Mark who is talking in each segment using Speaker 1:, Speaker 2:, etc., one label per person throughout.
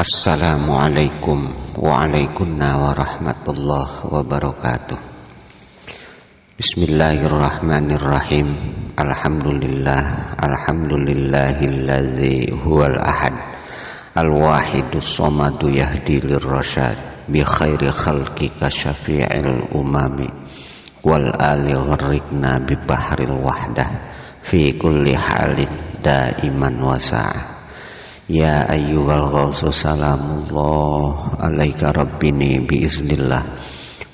Speaker 1: Assalamualaikum warahmatullahi wabarakatuh. Bismillahirrahmanirrahim. Alhamdulillahilladzi huwal ahad al-wahidus somadu yahdi lirrasyad bi khairi khalqika syafi'il umami wal ali gharriqna bi bahril wahdah fi kulli halin daiman wasa'ah. Ya ayyuhal ghausu salamullah alaika rabbini biiznillah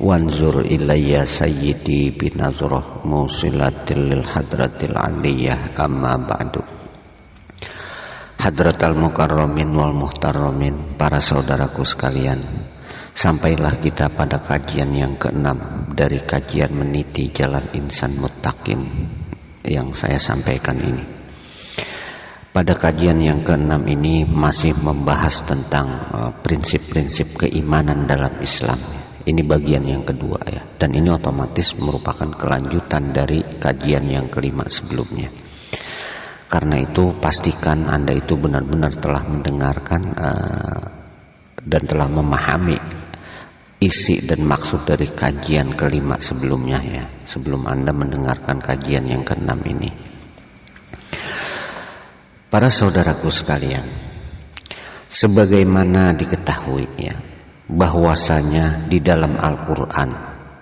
Speaker 1: wanzur ilayya sayyidi binazrah musilatil lil hadratil aliyah amma ba'du. Hadratal mukarramin wal muhtarramin, para saudaraku sekalian, sampailah kita pada kajian yang ke-6 dari kajian meniti jalan insan muttaqin yang saya sampaikan ini. Pada kajian yang ke-6 ini masih membahas tentang prinsip-prinsip keimanan dalam Islam. Ini bagian yang kedua ya, dan ini otomatis merupakan kelanjutan dari kajian yang kelima sebelumnya. Karena itu pastikan Anda itu benar-benar telah mendengarkan dan telah memahami isi dan maksud dari kajian kelima sebelumnya ya, sebelum Anda mendengarkan kajian yang ke-6 ini. Para saudaraku sekalian, sebagaimana diketahui ya, bahwasanya di dalam Al-Quran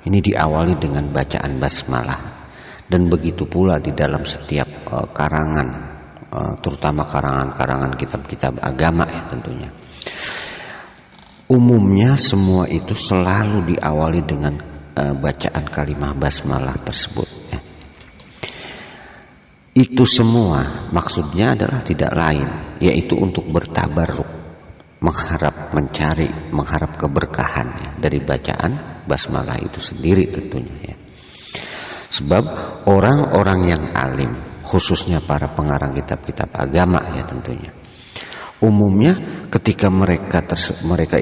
Speaker 1: ini diawali dengan bacaan basmalah, dan begitu pula di dalam setiap karangan, terutama karangan-karangan kitab-kitab agama ya tentunya. Umumnya semua itu selalu diawali dengan bacaan kalimah basmalah tersebut ya. Itu semua maksudnya adalah tidak lain, yaitu untuk bertabarruk, mengharap keberkahan ya, dari bacaan basmalah itu sendiri tentunya ya. Sebab orang-orang yang alim, khususnya para pengarang kitab-kitab agama ya tentunya, umumnya ketika mereka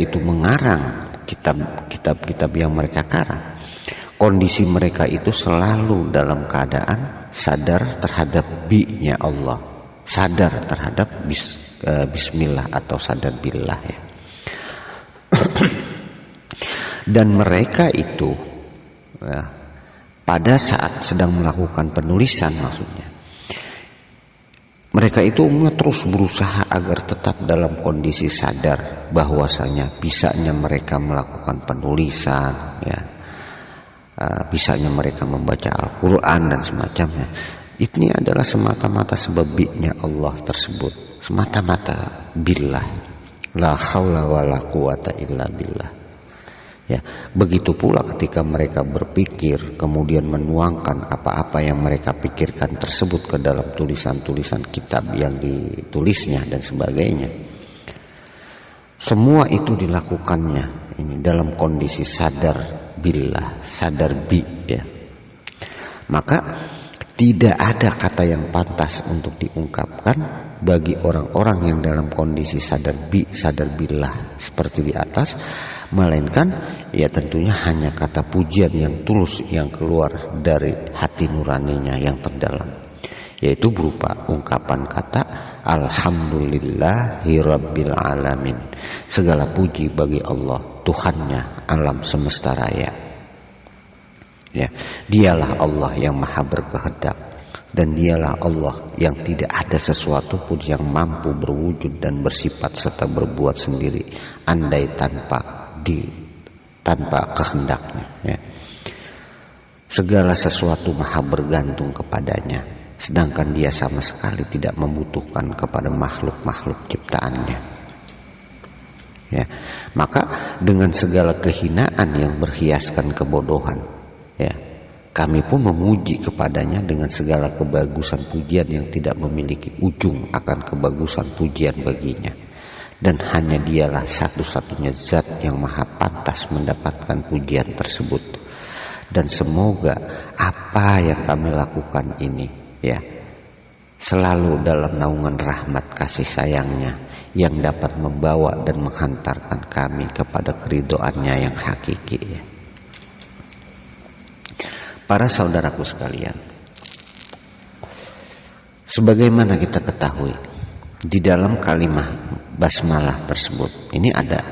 Speaker 1: itu mengarang kitab-kitab yang mereka karang, kondisi mereka itu selalu dalam keadaan sadar terhadap bi-nya Allah, sadar terhadap bismillah atau sadar billah ya. Dan mereka itu ya, pada saat sedang melakukan penulisan maksudnya, mereka itu terus berusaha agar tetap dalam kondisi sadar bahwasanya bisanya mereka melakukan penulisan ya, bisanya mereka membaca Al-Quran dan semacamnya. Ini adalah semata-mata sebab bi-nya Allah tersebut, semata-mata billah, la haula wala quwata illa billah ya. Begitu pula ketika mereka berpikir kemudian menuangkan apa-apa yang mereka pikirkan tersebut ke dalam tulisan-tulisan kitab yang ditulisnya dan sebagainya, semua itu dilakukannya ini dalam kondisi sadar billah, sadar bi ya. Maka tidak ada kata yang pantas untuk diungkapkan bagi orang-orang yang dalam kondisi sadar bi, sadar billah seperti di atas, melainkan ya tentunya hanya kata pujian yang tulus yang keluar dari hati nuraninya yang terdalam, yaitu berupa ungkapan kata Alhamdulillahirabbil alamin. Segala puji bagi Allah, Tuhannya alam semesta raya. Ya, dialah Allah yang maha berkehendak, dan dialah Allah yang tidak ada sesuatu pun yang mampu berwujud dan bersifat serta berbuat sendiri andai tanpa kehendaknya ya. Segala sesuatu maha bergantung kepadanya, sedangkan dia sama sekali tidak membutuhkan kepada makhluk-makhluk ciptaannya ya. Maka dengan segala kehinaan yang berhiaskan kebodohan ya, kami pun memuji kepadanya dengan segala kebagusan pujian yang tidak memiliki ujung akan kebagusan pujian baginya, dan hanya dialah satu-satunya zat yang maha pantas mendapatkan pujian tersebut. Dan semoga apa yang kami lakukan ini ya selalu dalam naungan rahmat kasih sayangnya yang dapat membawa dan menghantarkan kami kepada keridhoannya yang hakiki ya. Para saudaraku sekalian, sebagaimana kita ketahui, di dalam kalimat basmalah tersebut ini ada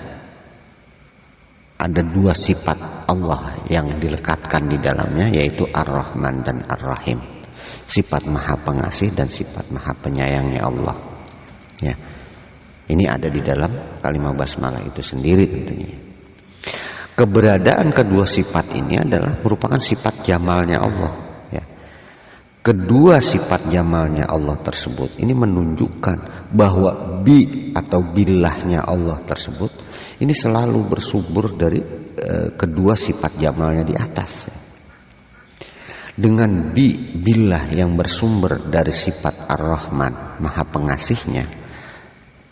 Speaker 1: dua sifat Allah yang dilekatkan di dalamnya, yaitu Ar-Rahman dan Ar-Rahim. Sifat Maha Pengasih dan sifat Maha Penyayangnya Allah. Ya. Ini ada di dalam kalimat basmalah itu sendiri tentunya. Keberadaan kedua sifat ini adalah merupakan sifat jamalnya Allah. Ya. Kedua sifat jamalnya Allah tersebut ini menunjukkan bahwa bi atau billahnya Allah tersebut ini selalu bersumber dari kedua sifat jamalnya di atas. Dengan billah yang bersumber dari sifat Ar-Rahman, Maha Pengasihnya,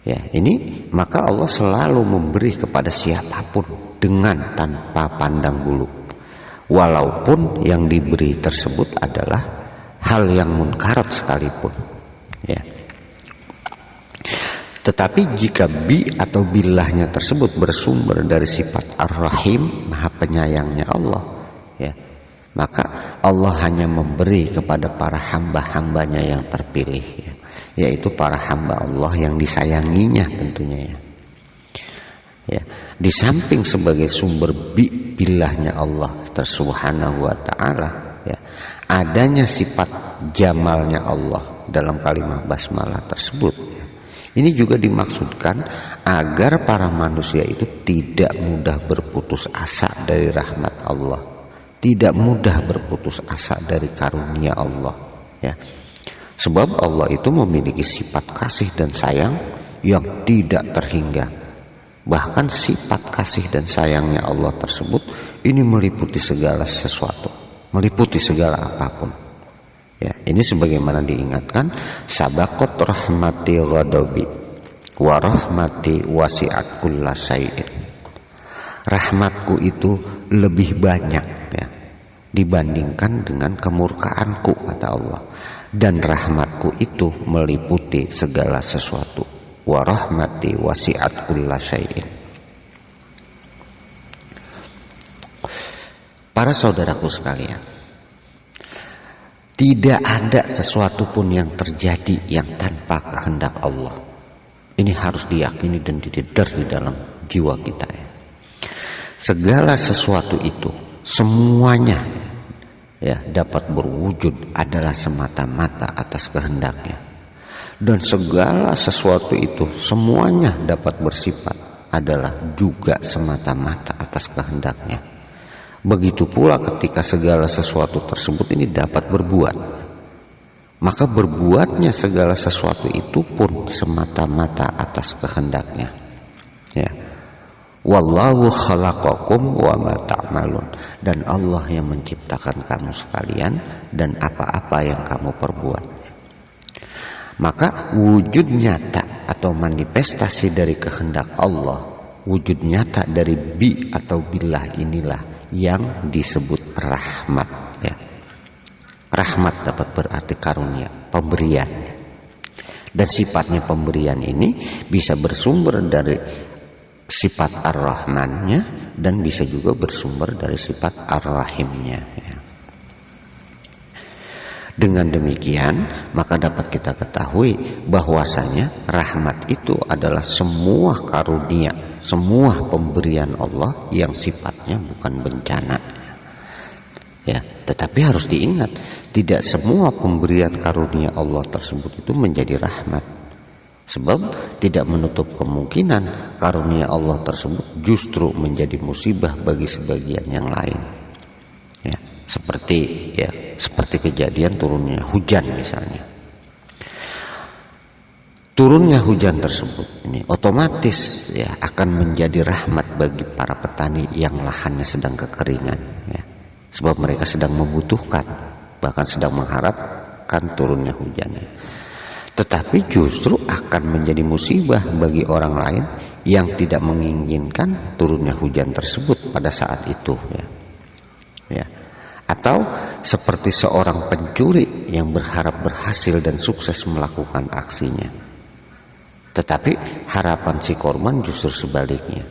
Speaker 1: ya ini maka Allah selalu memberi kepada siapapun dengan tanpa pandang bulu, walaupun yang diberi tersebut adalah hal yang munkarat sekalipun. Ya. Tetapi jika bi atau billahnya tersebut bersumber dari sifat Ar-Rahim, Maha Penyayangnya Allah, ya, maka Allah hanya memberi kepada para hamba-hambanya yang terpilih, ya, yaitu para hamba Allah yang disayanginya tentunya. Ya. Di samping sebagai sumber billahnya Allah Subhanahu wa ta'ala, ya, adanya sifat jamalnya Allah dalam kalimat basmalah tersebut, ya, ini juga dimaksudkan agar para manusia itu tidak mudah berputus asa dari rahmat Allah, tidak mudah berputus asa dari karunia Allah. Ya. Sebab Allah itu memiliki sifat kasih dan sayang yang tidak terhingga. Bahkan sifat kasih dan sayangnya Allah tersebut ini meliputi segala sesuatu, meliputi segala apapun. Ya, ini sebagaimana diingatkan, sabaqat rahmati ghadabi wa rahmati wasi'at kulla syai'in. Rahmatku itu lebih banyak, ya, dibandingkan dengan kemurkaanku, kata Allah. Dan rahmatku itu meliputi segala sesuatu. Wa rahmati wasi'at kulla syai'in. Para saudaraku sekalian, tidak ada sesuatu pun yang terjadi yang tanpa kehendak Allah. Ini harus diyakini dan didedar di dalam jiwa kita. Ya. Segala sesuatu itu semuanya, ya, dapat berwujud adalah semata-mata atas kehendaknya. Dan segala sesuatu itu semuanya dapat bersifat adalah juga semata-mata atas kehendaknya. Begitu pula ketika segala sesuatu tersebut ini dapat berbuat, maka berbuatnya segala sesuatu itu pun semata-mata atas kehendaknya. Ya. Wallahu khalaqakum wa ma ta'malun. Dan Allah yang menciptakan kamu sekalian dan apa-apa yang kamu perbuat. Maka wujud nyata atau manifestasi dari kehendak Allah, wujud nyata dari bi atau billah inilah yang disebut rahmat. Ya. Rahmat dapat berarti karunia, pemberian. Dan sifatnya pemberian ini bisa bersumber dari sifat Ar-Rahmannya dan bisa juga bersumber dari sifat Ar-Rahimnya. Ya. Dengan demikian maka dapat kita ketahui bahwasanya rahmat itu adalah semua karunia, semua pemberian Allah yang sifatnya bukan bencana. Ya, tetapi harus diingat, tidak semua pemberian karunia Allah tersebut itu menjadi rahmat. Sebab tidak menutup kemungkinan karunia Allah tersebut justru menjadi musibah bagi sebagian yang lain. Ya, seperti kejadian turunnya hujan misalnya. Turunnya hujan tersebut ini otomatis, ya, akan menjadi rahmat bagi para petani yang lahannya sedang kekeringan, ya. Sebab mereka sedang membutuhkan, bahkan sedang mengharapkan turunnya hujannya. Tetapi justru akan menjadi musibah bagi orang lain yang tidak menginginkan turunnya hujan tersebut pada saat itu, ya. Ya. Atau seperti seorang pencuri yang berharap berhasil dan sukses melakukan aksinya. Tetapi harapan si korban justru sebaliknya.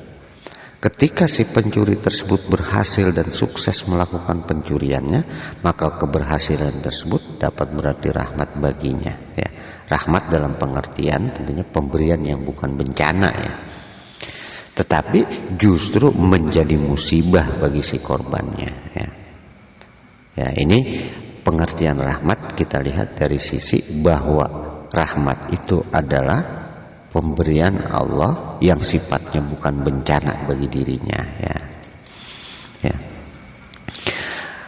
Speaker 1: Ketika si pencuri tersebut berhasil dan sukses melakukan pencuriannya, maka keberhasilan tersebut dapat berarti rahmat baginya, ya. Rahmat dalam pengertian tentunya pemberian yang bukan bencana ya, tetapi justru menjadi musibah bagi si korbannya ya. Ya, ini pengertian rahmat kita lihat dari sisi bahwa rahmat itu adalah pemberian Allah yang sifatnya bukan bencana bagi dirinya ya. Ya.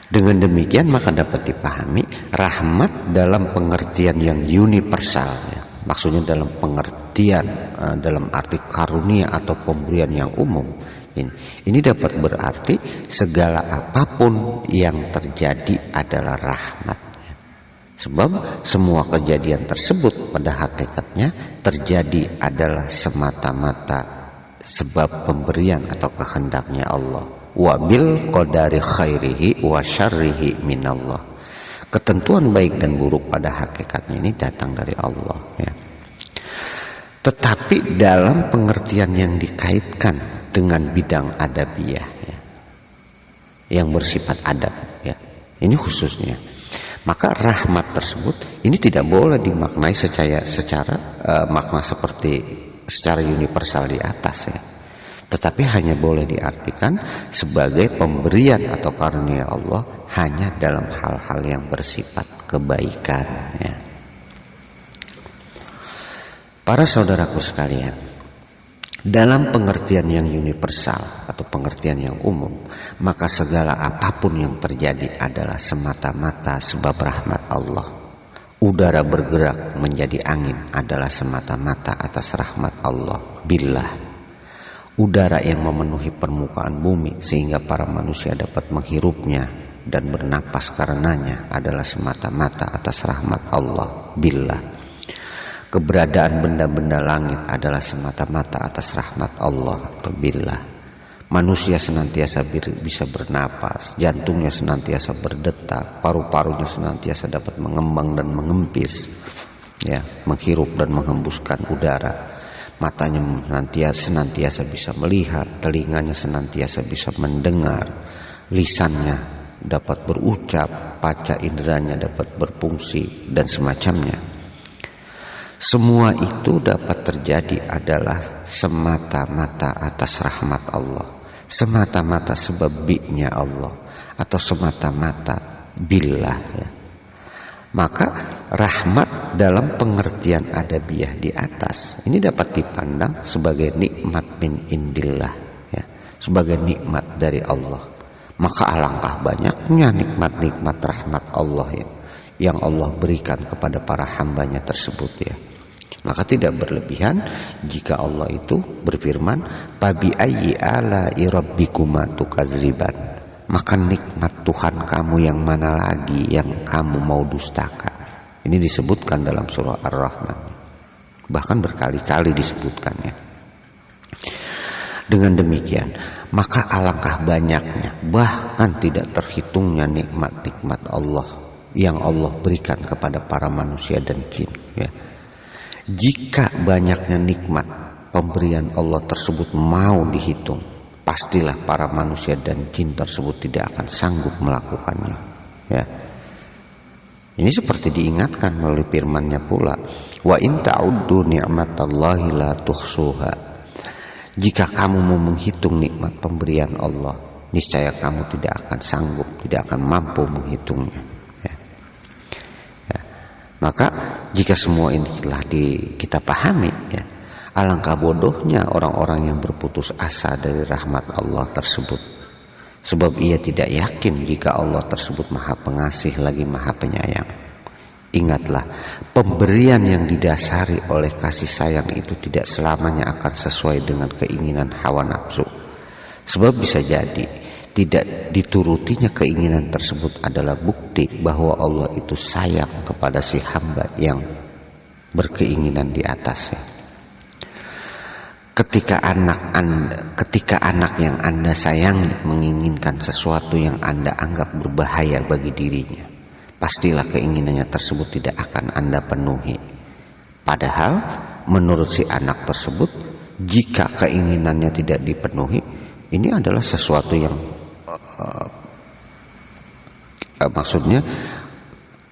Speaker 1: Dengan demikian maka dapat dipahami rahmat dalam pengertian yang universal ya. Maksudnya dalam pengertian dalam arti karunia atau pemberian yang umum. Ini dapat berarti segala apapun yang terjadi adalah rahmat. Sebab semua kejadian tersebut pada hakikatnya terjadi adalah semata-mata sebab pemberian atau kehendaknya Allah. Wa bil qadari khairihi wa syarrihi minallah. Ketentuan baik dan buruk pada hakikatnya ini datang dari Allah ya. Tetapi dalam pengertian yang dikaitkan dengan bidang adabiyah ya, yang bersifat adab ya, ini khususnya, maka rahmat tersebut ini tidak boleh dimaknai secara makna seperti secara universal di atas ya, tetapi hanya boleh diartikan sebagai pemberian atau karunia Allah hanya dalam hal-hal yang bersifat kebaikan ya. Para saudaraku sekalian, dalam pengertian yang universal atau pengertian yang umum, maka segala apapun yang terjadi adalah semata-mata sebab rahmat Allah. Udara bergerak menjadi angin adalah semata-mata atas rahmat Allah. Billah. Udara yang memenuhi permukaan bumi sehingga para manusia dapat menghirupnya dan bernapas karenanya adalah semata-mata atas rahmat Allah. Billah. Keberadaan benda-benda langit adalah semata-mata atas rahmat Allah atau billah. Manusia senantiasa bisa bernapas, jantungnya senantiasa berdetak, paru-parunya senantiasa dapat mengembang dan mengempis, ya, menghirup dan menghembuskan udara. Matanya senantiasa bisa melihat, telinganya senantiasa bisa mendengar, lisannya dapat berucap, panca inderanya dapat berfungsi dan semacamnya. Semua itu dapat terjadi adalah semata-mata atas rahmat Allah, semata-mata sebab bi'nya Allah, atau semata-mata billah ya. Maka rahmat dalam pengertian adabiyah di atas ini dapat dipandang sebagai nikmat min indillah ya, sebagai nikmat dari Allah. Maka alangkah banyaknya nikmat-nikmat rahmat Allah ya, yang Allah berikan kepada para hambanya tersebut ya. Maka tidak berlebihan jika Allah itu berfirman, "Fabi ayyi ala'i rabbikuma tukadziban." Maka nikmat Tuhan kamu yang mana lagi yang kamu mau dustakan? Ini disebutkan dalam surah Ar-Rahman. Bahkan berkali-kali disebutkannya. Dengan demikian, maka alangkah banyaknya, bahkan tidak terhitungnya nikmat-nikmat Allah yang Allah berikan kepada para manusia dan jin ya. Jika banyaknya nikmat pemberian Allah tersebut mau dihitung, pastilah para manusia dan jin tersebut tidak akan sanggup melakukannya ya. Ini seperti diingatkan melalui firman-Nya pula, wa in ta'uddu ni'matallahi la tuhsuha. Jika kamu mau menghitung nikmat pemberian Allah, niscaya kamu tidak akan sanggup, tidak akan mampu menghitungnya. Maka jika semua ini telah kita pahami ya, alangkah bodohnya orang-orang yang berputus asa dari rahmat Allah tersebut. Sebab ia tidak yakin jika Allah tersebut maha pengasih lagi maha penyayang. Ingatlah, pemberian yang didasari oleh kasih sayang itu tidak selamanya akan sesuai dengan keinginan hawa nafsu. Sebab bisa jadi tidak diturutinya keinginan tersebut adalah bukti bahwa Allah itu sayang kepada si hamba yang berkeinginan di atasnya. Ketika anak yang Anda sayangi menginginkan sesuatu yang Anda anggap berbahaya bagi dirinya, pastilah keinginannya tersebut tidak akan Anda penuhi. Padahal menurut si anak tersebut, jika keinginannya tidak dipenuhi, ini adalah sesuatu yang maksudnya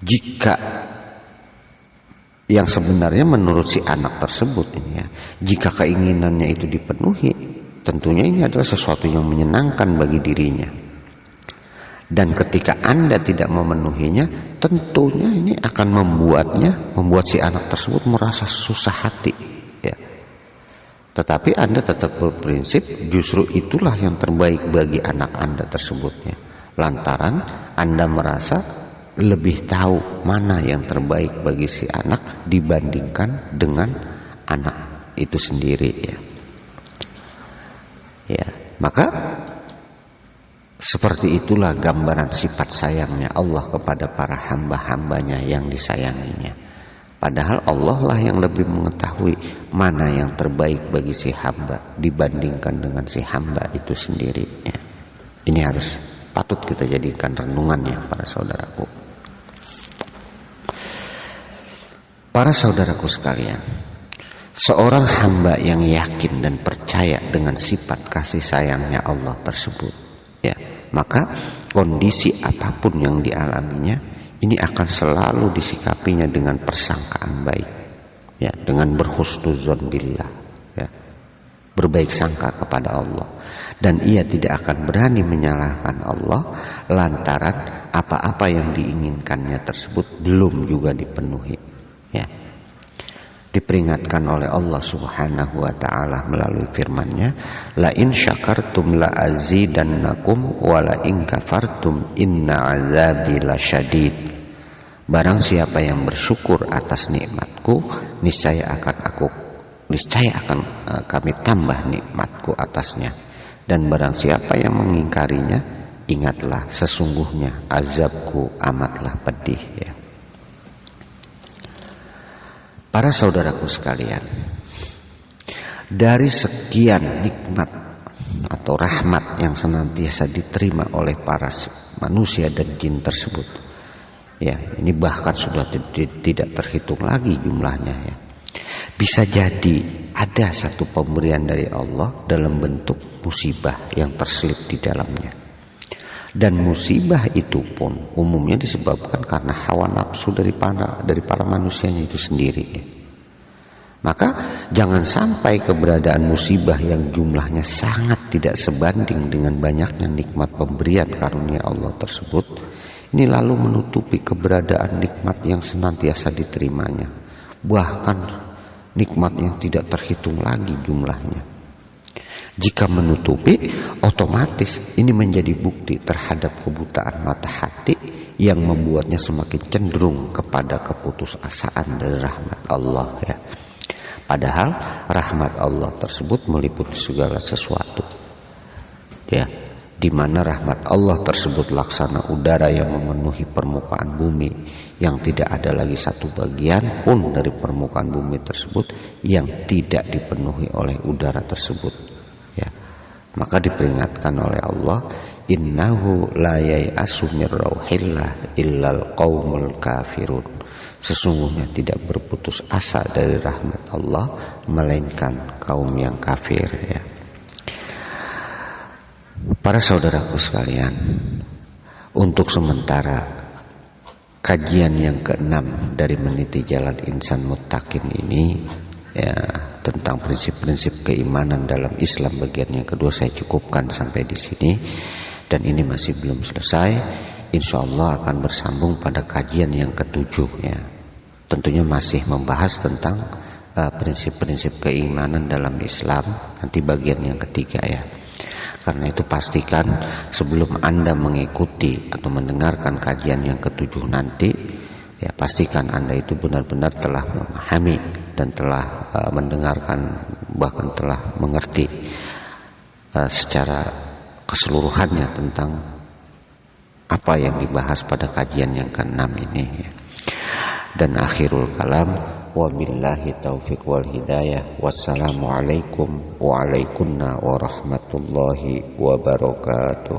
Speaker 1: jika Yang sebenarnya menurut si anak tersebut ini ya, jika keinginannya itu dipenuhi, tentunya ini adalah sesuatu yang menyenangkan bagi dirinya. Dan ketika Anda tidak memenuhinya, tentunya ini akan membuat si anak tersebut merasa susah hati ya. Tetapi Anda tetap berprinsip justru itulah yang terbaik bagi anak Anda tersebut ya. Lantaran Anda merasa lebih tahu mana yang terbaik bagi si anak dibandingkan dengan anak itu sendiri ya. Ya, maka seperti itulah gambaran sifat sayangnya Allah kepada para hamba-hambanya yang disayanginya. Padahal Allah lah yang lebih mengetahui mana yang terbaik bagi si hamba dibandingkan dengan si hamba itu sendiri ya. Ini harus patut kita jadikan renungannya para saudaraku. Para saudaraku sekalian, seorang hamba yang yakin dan percaya dengan sifat kasih sayangnya Allah tersebut ya, maka kondisi apapun yang dialaminya ini akan selalu disikapinya dengan persangkaan baik ya, dengan berhusnuzon billah ya, berbaik sangka kepada Allah, dan ia tidak akan berani menyalahkan Allah lantaran apa-apa yang diinginkannya tersebut belum juga dipenuhi ya. Diperingatkan oleh Allah Subhanahu wa taala melalui firman-Nya, la in syakartum la azidannakum wa la in kafartum inna azabi lasyadid. Barang siapa yang bersyukur atas nikmatku, niscaya akan kami tambah nikmatku atasnya. Dan barang siapa yang mengingkarinya, ingatlah sesungguhnya azabku amatlah pedih ya. Para saudaraku sekalian, dari sekian nikmat atau rahmat yang senantiasa diterima oleh para manusia dan jin tersebut ya, ini bahkan sudah tidak terhitung lagi jumlahnya ya. Bisa jadi ada satu pemberian dari Allah dalam bentuk musibah yang terselip di dalamnya. Dan musibah itu pun umumnya disebabkan karena hawa nafsu dari para manusianya itu sendiri ya. Maka jangan sampai keberadaan musibah yang jumlahnya sangat tidak sebanding dengan banyaknya nikmat pemberian karunia Allah tersebut, ini lalu menutupi keberadaan nikmat yang senantiasa diterimanya, bahkan nikmat yang tidak terhitung lagi jumlahnya. Jika menutupi, otomatis ini menjadi bukti terhadap kebutaan mata hati yang membuatnya semakin cenderung kepada keputusasaan dari rahmat Allah ya. Padahal rahmat Allah tersebut meliputi segala sesuatu ya, di mana rahmat Allah tersebut laksana udara yang memenuhi permukaan bumi, yang tidak ada lagi satu bagian pun dari permukaan bumi tersebut yang tidak dipenuhi oleh udara tersebut. Ya, maka diperingatkan oleh Allah, innahu la yai'asu mir rauhillah illal qaumul kafirun. Sesungguhnya tidak berputus asa dari rahmat Allah melainkan kaum yang kafir ya. Para saudaraku sekalian, untuk sementara kajian yang ke-6 dari meniti jalan insan muttaqin ini ya, tentang prinsip-prinsip keimanan dalam Islam bagian yang kedua saya cukupkan sampai di sini, dan ini masih belum selesai. Insya Allah akan bersambung pada kajian yang ke-7 ya. Tentunya masih membahas tentang prinsip-prinsip keimanan dalam Islam, nanti bagian yang ketiga ya. Karena itu pastikan sebelum Anda mengikuti atau mendengarkan kajian yang ke-7 nanti ya, pastikan Anda itu benar-benar telah memahami dan telah mendengarkan, bahkan telah mengerti secara keseluruhannya tentang apa yang dibahas pada kajian yang ke-6 ini ya. Dan akhirul kalam, wabillahi taufiq wal hidayah. Wassalamualaikum warahmatullahi wabarakatuh.